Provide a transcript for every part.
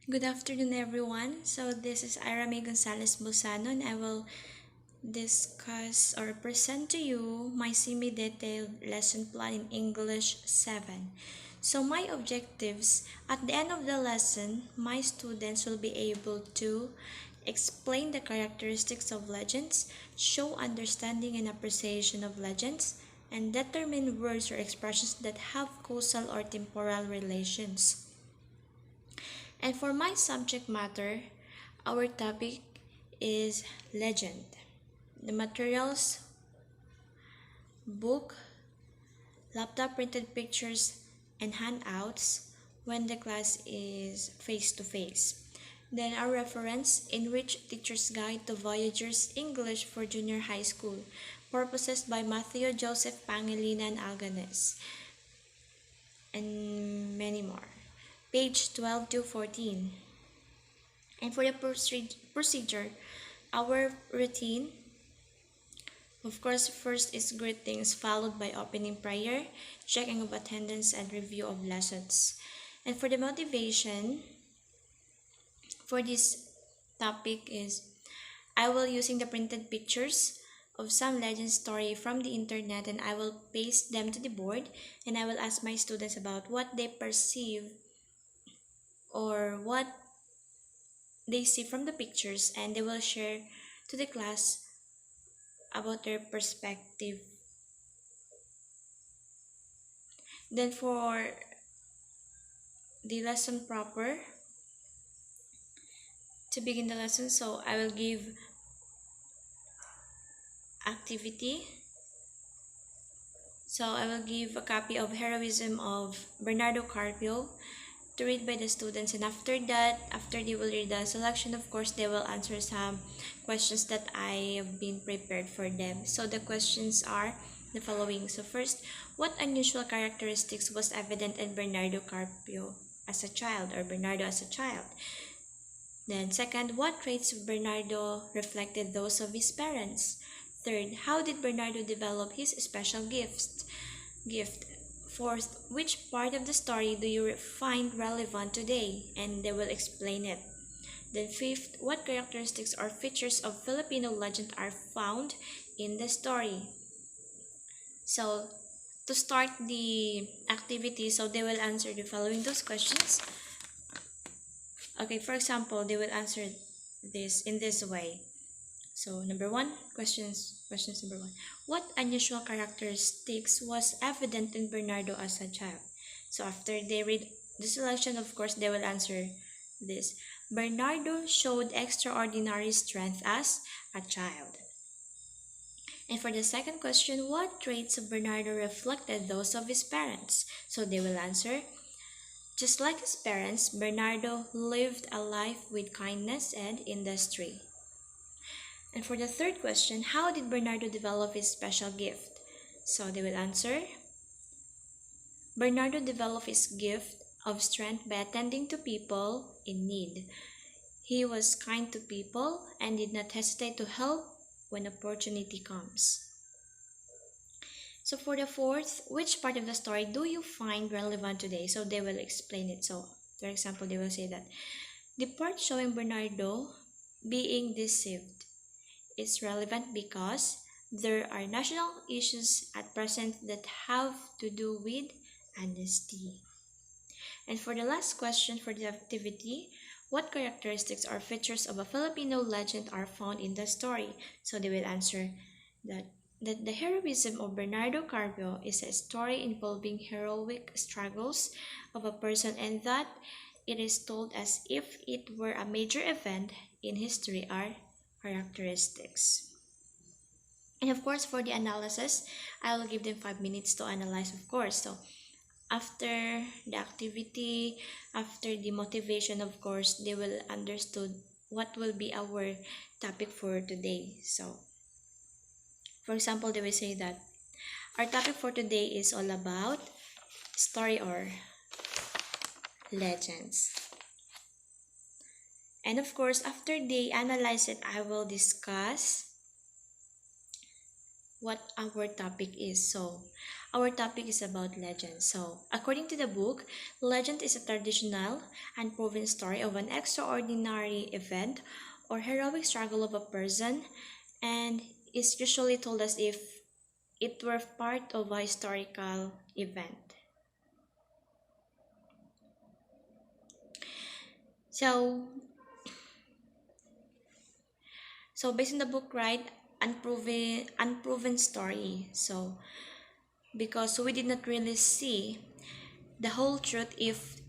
Good afternoon, everyone. So, this is Ira May Gonzalez Busano, and I will discuss or present to you my semi detailed lesson plan in English 7. So, my objectives at the end of the lesson, my students will be able to explain the characteristics of legends, show understanding and appreciation of legends, and determine words or expressions that have causal or temporal relations. And for my subject matter, our topic is legend. The materials, book, laptop printed pictures, and handouts when the class is face to face. Then our reference, Enrich Teacher's Guide to Voyagers English for Junior High School, purposes by Matthew Joseph Pangilinan Alganes, and many more. Page 12 to 14. And for the procedure, our routine, of course, first is greetings, followed by opening prayer, checking of attendance, and review of lessons. And for the motivation for this topic is I will using the printed pictures of some legend story from the internet, and I will paste them to the board, and I will ask my students about what they perceive or what they see from the pictures, and they will share to the class about their perspective. Then for the lesson proper, to begin the lesson, so I will give activity. So I will give a copy of Heroism of Bernardo Carpio to read by the students, and after that, after they will read the selection, of course they will answer some questions that I have been prepared for them. So the questions are the following. So first, what unusual characteristics was evident in Bernardo Carpio as a child, or Bernardo as a child? Then second, what traits of Bernardo reflected those of his parents? Third, how did Bernardo develop his special gift? Fourth, which part of the story do you find relevant today? And they will explain it. Then fifth, what characteristics or features of Filipino legend are found in the story? So to start the activity, so they will answer the following those questions. Okay, for example, they will answer this in this way. So number one, questions number one. What unusual characteristics was evident in Bernardo as a child? So after they read the selection, of course, they will answer this. Bernardo showed extraordinary strength as a child. And for the second question, what traits of Bernardo reflected those of his parents? So they will answer, just like his parents, Bernardo lived a life with kindness and industry. And for the third question, how did Bernardo develop his special gift? So they will answer, Bernardo developed his gift of strength by attending to people in need. He was kind to people and did not hesitate to help when opportunity comes. So for the fourth, which part of the story do you find relevant today? So they will explain it. So for example, they will say that the part showing Bernardo being deceived is relevant because there are national issues at present that have to do with honesty. And for the last question for the activity, what characteristics or features of a Filipino legend are found in the story? So they will answer that the heroism of Bernardo Carpio is a story involving heroic struggles of a person, and that it is told as if it were a major event in history are characteristics. And of course, for the analysis, I will give them 5 minutes to analyze, of course. So after the activity, after the motivation, of course, they will understood what will be our topic for today. So for example, they will say that our topic for today is all about story or legends. And of course, after they analyze it, I will discuss what our topic is. So, our topic is about legends. So, according to the book, legend is a traditional and proven story of an extraordinary event or heroic struggle of a person, and is usually told as if it were part of a historical event. So, based on the book, right, unproven story. So, because we did not really see the whole truth if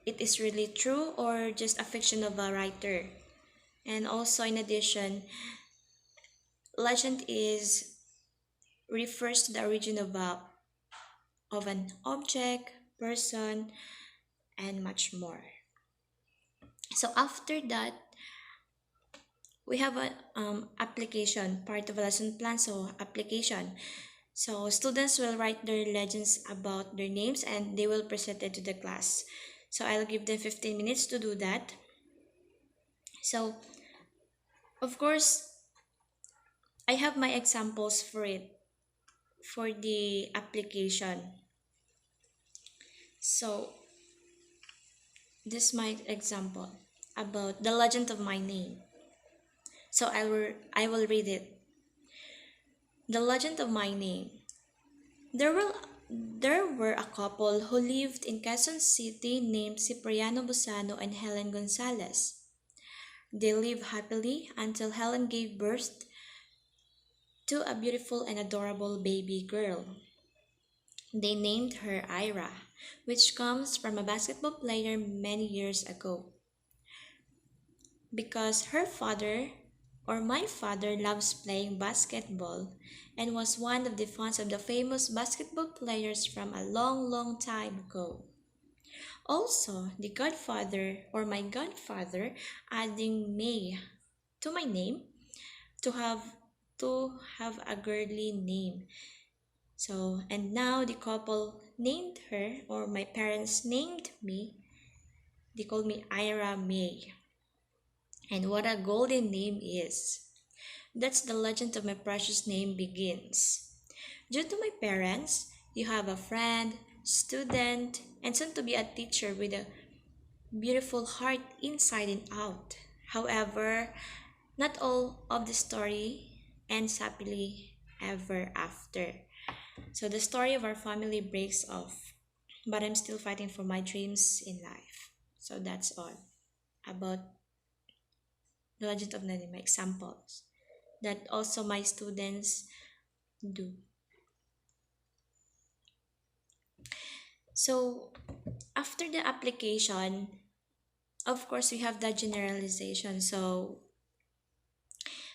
it is really true or just a fiction of a writer. And also, in addition, legend is refers to the origin of an object, person, and much more. So after that, we have a application part of a lesson plan. So application. So students will write their legends about their names and they will present it to the class. So I'll give them 15 minutes to do that. So of course, I have my examples for it for the application. So this is my example about the legend of my name. So I will read it. The legend of my name. There were there were a couple who lived in Quezon City named Cipriano Busano and Helen Gonzalez. They lived happily until Helen gave birth to a beautiful and adorable baby girl. They named her Ira, which comes from a basketball player many years ago. Because her father, or my father, loves playing basketball and was one of the fans of the famous basketball players from a long, long time ago. Also, the godfather, or my godfather, adding May to my name to have a girly name. So, and now the couple named her, or my parents named me, they called me Ira May. And what a golden name is. That's the legend of my precious name begins. Due to my parents, you have a friend, student, and soon to be a teacher with a beautiful heart inside and out. However, not all of the story ends happily ever after. So the story of our family breaks off, but I'm still fighting for my dreams in life. So that's all about the legend of Nanima examples that also my students do. So after the application, of course, we have the generalization. So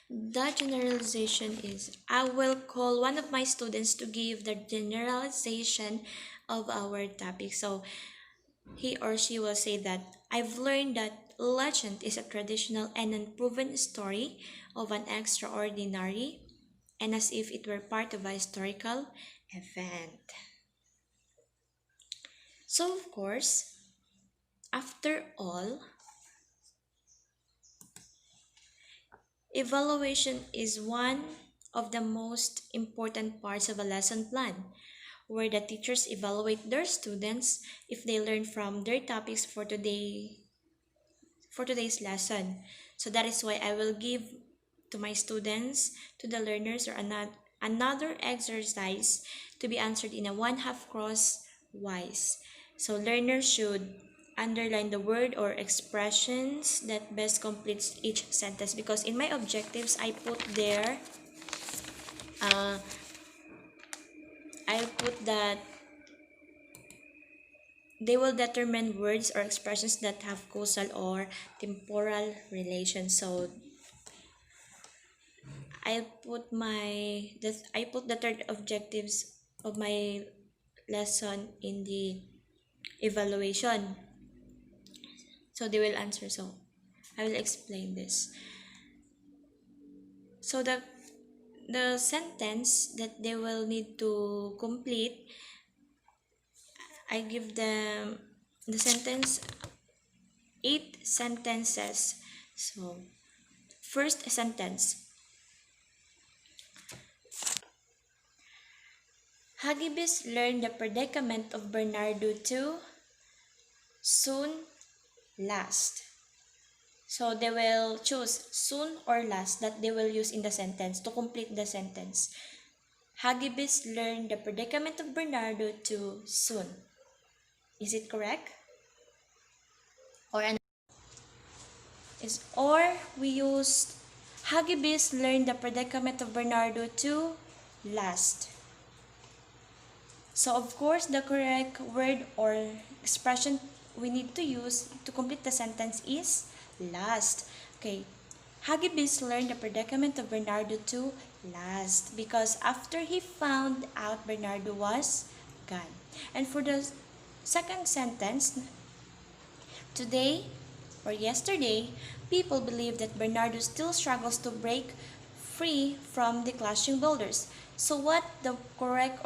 the generalization is I will call one of my students to give the generalization of our topic. So he or she will say that I've learned that legend is a traditional and unproven story of an extraordinary and as if it were part of a historical event. So, of course, after all, evaluation is one of the most important parts of a lesson plan, where the teachers evaluate their students if they learn from their topics for today's lesson. So that is why I will give to my students, to the learners, or another exercise to be answered in a one half crosswise. So learners should underline the word or expressions that best completes each sentence, because in my objectives uh, I put that they will determine words or expressions that have causal or temporal relation. So I put the third objectives of my lesson in the evaluation. So they will answer. So I will explain this. So the sentence that they will need to complete, I give them the sentence 8 sentences. So first sentence. Hagibis learned the predicament of Bernardo to soon last. So they will choose soon or last that they will use in the sentence to complete the sentence. Hagibis learned the predicament of Bernardo to soon. Is it correct? Or we used Hagibis learned the predicament of Bernardo to last. So of course the correct word or expression we need to use to complete the sentence is last. Okay. Hagibis learned the predicament of Bernardo to last because after he found out Bernardo was gone. And for the second sentence, today or yesterday, people believe that Bernardo still struggles to break free from the clashing builders. So what the correct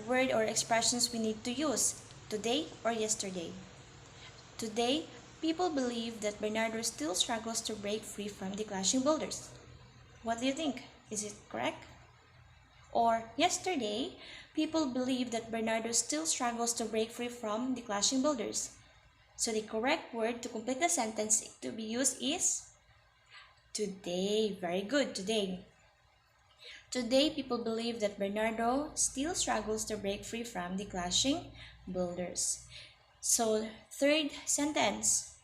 word or expressions we need to use? Today or yesterday? Today, people believe that Bernardo still struggles to break free from the clashing builders. What do you think? Is it correct? Or yesterday, people believe that Bernardo still struggles to break free from the clashing builders. So the correct word to complete the sentence to be used is today. Very good, today. Today, people believe that Bernardo still struggles to break free from the clashing builders. So, third sentence.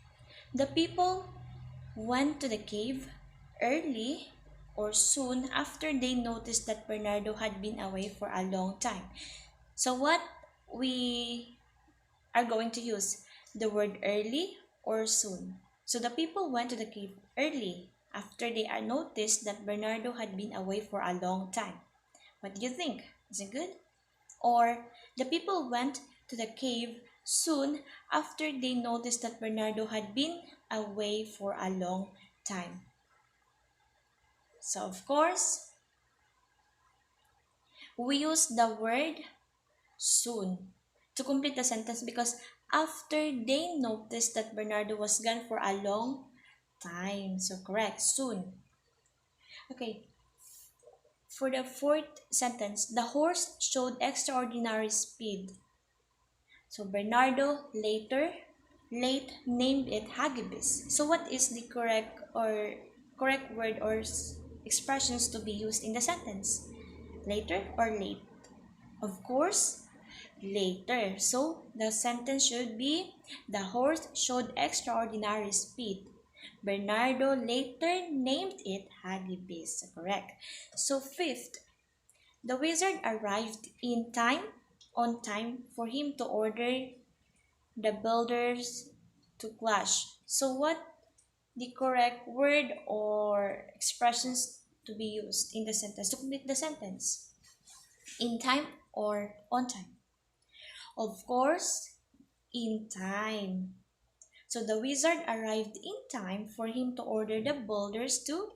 The people went to the cave early or soon after they noticed that Bernardo had been away for a long time. So, what we are going to use? The word early or soon. So the people went to the cave early after they are noticed that Bernardo had been away for a long time. What do you think? Is it good? Or the people went to the cave soon after they noticed that Bernardo had been away for a long time. So of course, we use the word soon to complete the sentence because after they noticed that Bernardo was gone for a long time. So correct, soon. Okay, for the fourth sentence, the horse showed extraordinary speed. So Bernardo late named it Hagibis. So what is the correct word or expressions to be used in the sentence? Later or late? Of course, later. So the sentence should be the horse showed extraordinary speed. Bernardo later named it Hagibis. Correct. So fifth, the wizard arrived on time for him to order the builders to clash. So what the correct word or expressions to be used in the sentence to complete the sentence? In time or on time? Of course, in time. So the wizard arrived in time for him to order the builders to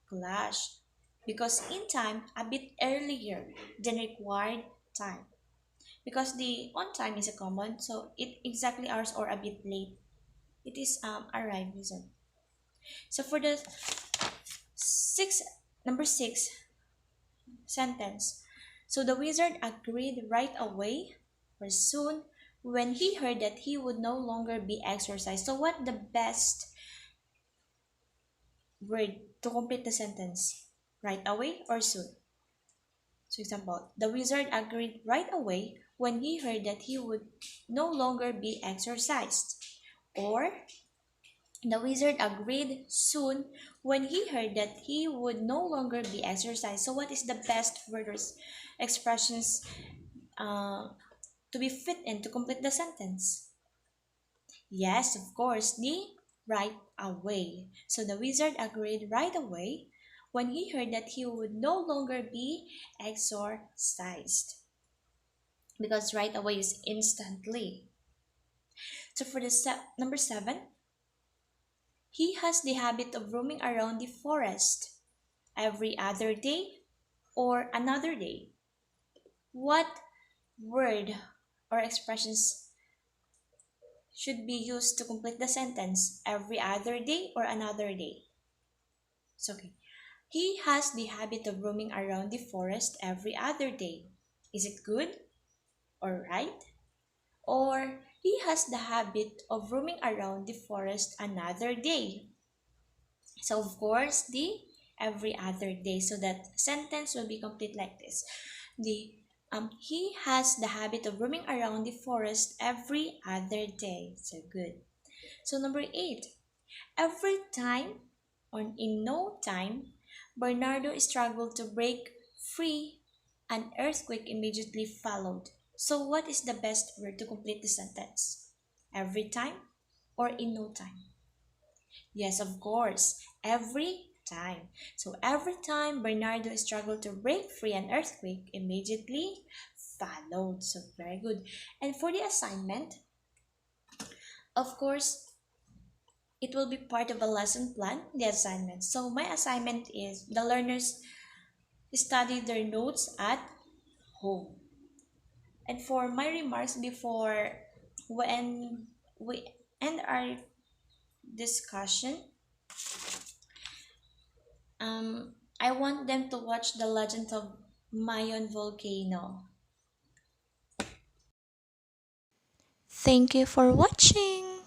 clash. Because in time, a bit earlier than required time. Because the on time is a common, so it exactly hours or a bit late. It is arrived reason. So for the number six sentence. So the wizard agreed right away or soon when he heard that he would no longer be exorcised. So what the best word to complete the sentence? Right away or soon? So example, the wizard agreed right away when he heard that he would no longer be exorcised. Or the wizard agreed soon when he heard that he would no longer be exorcised. So what is the best words expressions to be fit in to complete the sentence? Yes, of course, the right away. So the wizard agreed right away when he heard that he would no longer be exorcised. Because right away is instantly. So for the number 7, he has the habit of roaming around the forest every other day or another day. What word or expressions should be used to complete the sentence? Every other day or another day? So, okay. He has the habit of roaming around the forest every other day. Is it good or right? Or he has the habit of roaming around the forest another day. So of course the every other day. So that sentence will be complete like this. The he has the habit of roaming around the forest every other day. So good. So number eight. Every time or in no time, Bernardo struggled to break free. An earthquake immediately followed. So what is the best word to complete the sentence? Every time or in no time? Yes, of course. Every time. So every time Bernardo struggled to break free, an earthquake immediately followed. So very good. And for the assignment, of course, it will be part of a lesson plan, the assignment. So my assignment is the learners study their notes at home. And for my remarks before when we end our discussion, I want them to watch The Legend of Mayon Volcano. Thank you for watching.